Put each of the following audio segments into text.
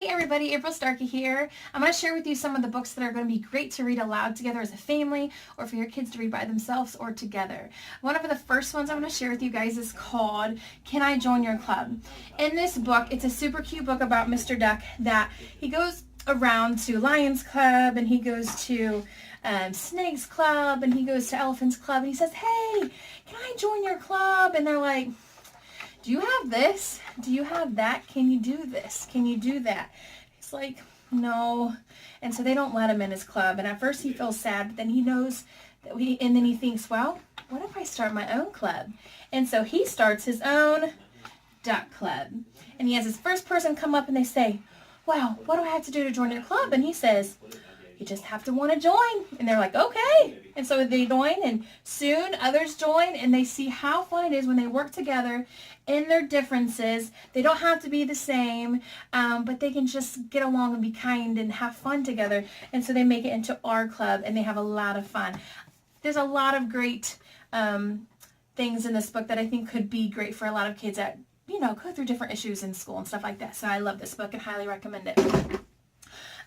Hey everybody, April Starkey here. I'm going to share with you some of the books that are going to be great to read aloud together as a family or for your kids to read by themselves or together. One of the first ones I'm going to share with you guys is called Can I Join Your Club? In this book, it's a super cute book about Mr. Duck that he goes around to Lions Club and he goes to Snakes Club and he goes to Elephants Club and he says, hey, can I join your club? And they're like, do you have this? Do you have that? Can you do this? Can you do that? He's like, no. And so they don't let him in his club. And at first he feels sad, but then he knows that and then he thinks, well, what if I start my own club? And so he starts his own duck club. And he has his first person come up and they say, wow, what do I have to do to join your club? And he says, you just have to want to join. And they're like, okay. And so they join, and soon others join, and they see how fun it is when they work together in their differences. They don't have to be the same, but they can just get along and be kind and have fun together. And so they make it into our club, and they have a lot of fun. There's a lot of great things in this book that I think could be great for a lot of kids that, go through different issues in school and stuff like that. So I love this book and highly recommend it.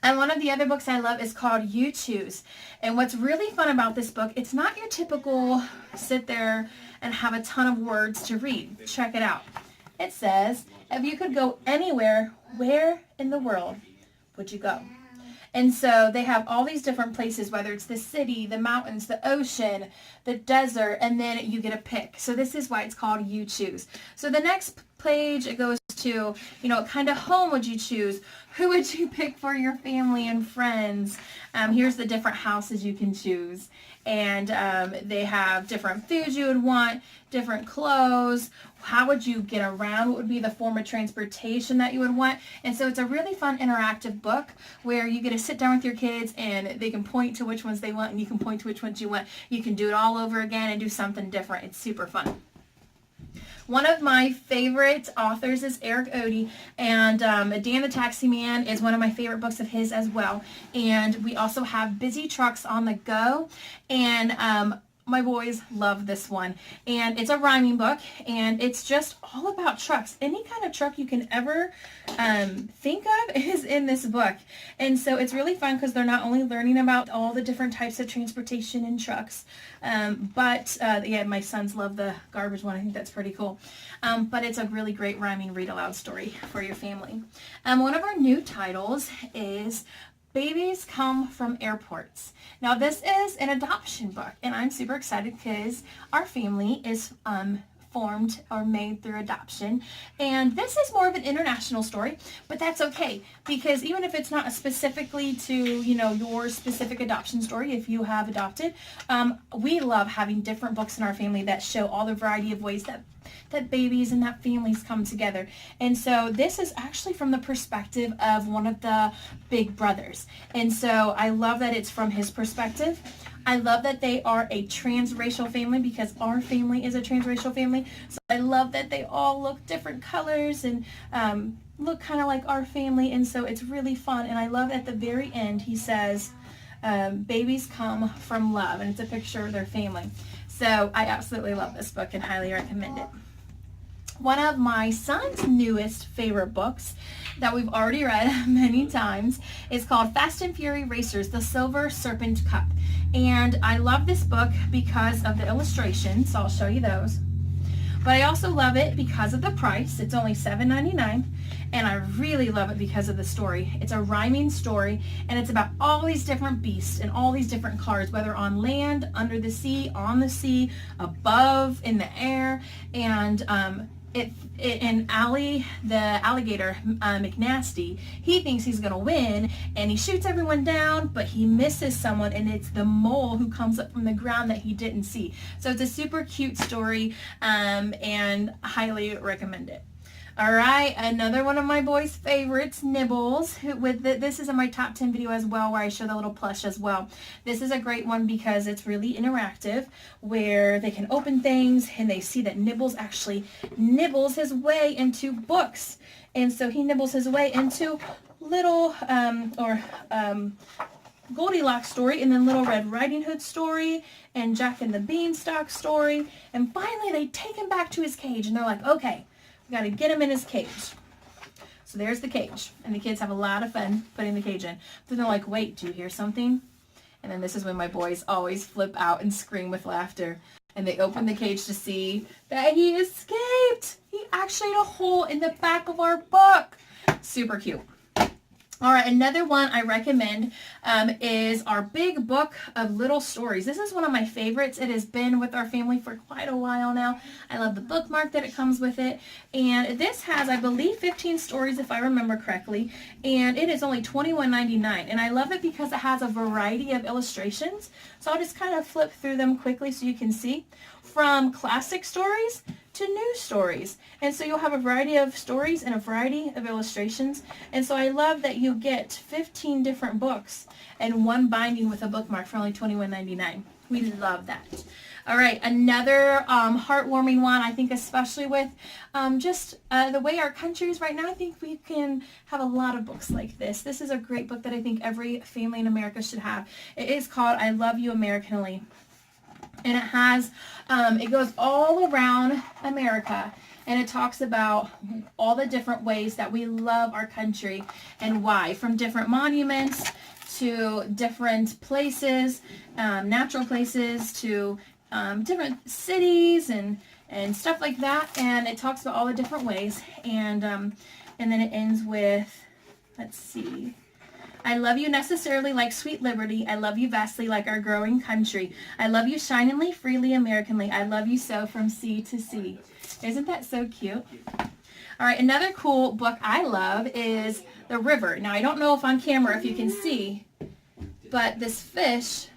And one of the other books I love is called You Choose. And what's really fun about this book, it's not your typical sit there and have a ton of words to read. Check it out. It says, if you could go anywhere, where in the world would you go? And so they have all these different places, whether it's the city, the mountains, the ocean, the desert, and then you get a pick. So this is why it's called You Choose. So the next page, it goes to, what kind of home would you choose? Who would you pick for your family and friends? Here's the different houses you can choose. And they have different foods you would want, different clothes. How would you get around? What would be the form of transportation that you would want? And so it's a really fun interactive book where you get to sit down with your kids and they can point to which ones they want and you can point to which ones you want. You can do it all over again and do something different. It's super fun. One of my favorite authors is Eric Odie, and Dan the Taxi Man is one of my favorite books of his as well. And we also have Busy Trucks on the Go, and my boys love this one. And it's a rhyming book, and it's just all about trucks. Any kind of truck you can ever think of is in this book. And so it's really fun because they're not only learning about all the different types of transportation in trucks, but my sons love the garbage one. I think that's pretty cool. But it's a really great rhyming read aloud story for your family. One of our new titles is Babies Come from Airports. Now this is an adoption book, and I'm super excited because our family is formed or made through adoption, and this is more of an international story, but that's okay because even if it's not specifically to your specific adoption story, if you have adopted, we love having different books in our family that show all the variety of ways that babies and that families come together. And so this is actually from the perspective of one of the big brothers. And so I love that it's from his perspective. I love that they are a transracial family because our family is a transracial family. So I love that they all look different colors and look kind of like our family. And so it's really fun. And I love at the very end, he says, babies come from love. And it's a picture of their family. So I absolutely love this book and highly recommend it. One of my son's newest favorite books that we've already read many times is called Fast and Fury Racers, The Silver Serpent Cup. And I love this book because of the illustrations, so I'll show you those. But I also love it because of the price. It's only $7.99, and I really love it because of the story. It's a rhyming story, and it's about all these different beasts and all these different cars, whether on land, under the sea, on the sea, above, in the air, and and Allie, the alligator, McNasty, he thinks he's going to win, and he shoots everyone down, but he misses someone, and it's the mole who comes up from the ground that he didn't see. So it's a super cute story, and highly recommend it. All right, another one of my boys' favorites, Nibbles. This is in my top 10 video as well, where I show the little plush as well. This is a great one because it's really interactive, where they can open things and they see that Nibbles actually nibbles his way into books. And so he nibbles his way into little, Goldilocks story, and then Little Red Riding Hood story, and Jack and the Beanstalk story. And finally they take him back to his cage, and they're like, okay, we got to get him in his cage. So there's the cage, and the kids have a lot of fun putting the cage in. Then they're like, wait, do you hear something? And then this is when my boys always flip out and scream with laughter. And they open the cage to see that he escaped. He actually had a hole in the back of our book. Super cute. All right, another one I recommend is our big book of little stories. This is one of my favorites. It has been with our family for quite a while now. I love the bookmark that it comes with it. And this has, I believe, 15 stories if I remember correctly. And it is only $21.99. And I love it because it has a variety of illustrations. So I'll just kind of flip through them quickly so you can see. From classic stories to new stories. And so you'll have a variety of stories and a variety of illustrations. And so I love that you get 15 different books and one binding with a bookmark for only $21.99. We love that. All right, another heartwarming one, I think especially with the way our country is right now, I think we can have a lot of books like this. This is a great book that I think every family in America should have. It is called I Love You Americanly. And it has, it goes all around America, and it talks about all the different ways that we love our country and why, from different monuments to different places, natural places to different cities and stuff like that. And it talks about all the different ways, and then it ends with, let's see, I love you necessarily like sweet liberty. I love you vastly like our growing country. I love you shiningly, freely, Americanly. I love you so from sea to sea. Isn't that so cute? All right, another cool book I love is The River. Now, I don't know if on camera if you can see, but this fish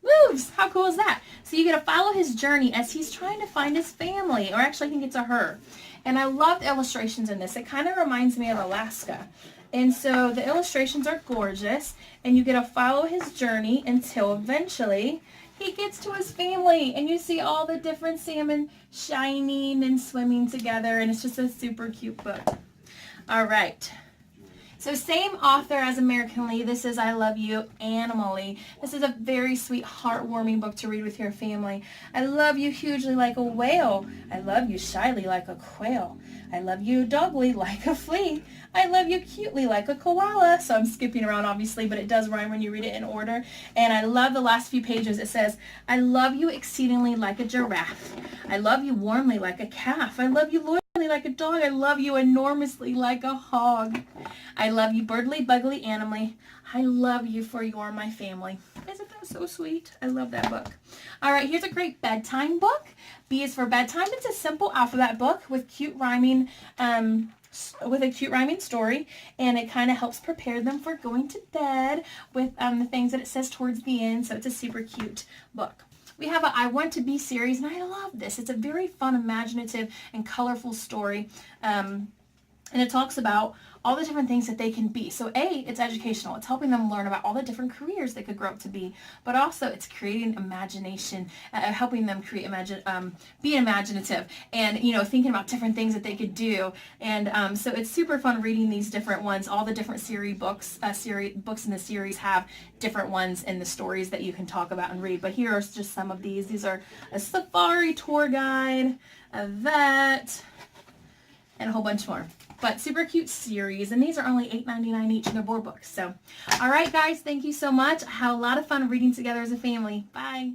moves. How cool is that? So you get to follow his journey as he's trying to find his family, or actually I think it's a her. And I love the illustrations in this. It kind of reminds me of Alaska. And so the illustrations are gorgeous, and you get to follow his journey until eventually he gets to his family, and you see all the different salmon shining and swimming together, and it's just a super cute book. All right. So same author as Americanly. This is I Love You Animally. This is a very sweet, heartwarming book to read with your family. I love you hugely like a whale. I love you shyly like a quail. I love you dogly like a flea. I love you cutely like a koala. So I'm skipping around obviously, but it does rhyme when you read it in order. And I love the last few pages. It says, I love you exceedingly like a giraffe. I love you warmly like a calf. I love you loyally like a dog. I love you enormously like a hog. I love you birdly, bugly, animally. I love you for you're my family. Isn't that so sweet? I love that book. All right, here's a great bedtime book. B is for bedtime. It's a simple alphabet book with cute rhyming, with a cute rhyming story, and it kind of helps prepare them for going to bed with the things that it says towards the end. So it's a super cute book. We have a I Want to Be series, and I love this. It's a very fun, imaginative, and colorful story. And it talks about all the different things that they can be. So A, it's educational. It's helping them learn about all the different careers they could grow up to be. But also it's creating imagination, helping them be imaginative and, thinking about different things that they could do. And so it's super fun reading these different ones. All the different books in the series have different ones in the stories that you can talk about and read. But here are just some of these. These are a safari tour guide, a vet, and a whole bunch more. But super cute series, and these are only $8.99 each, and they're board books. So, all right, guys, thank you so much. I had a lot of fun reading together as a family. Bye.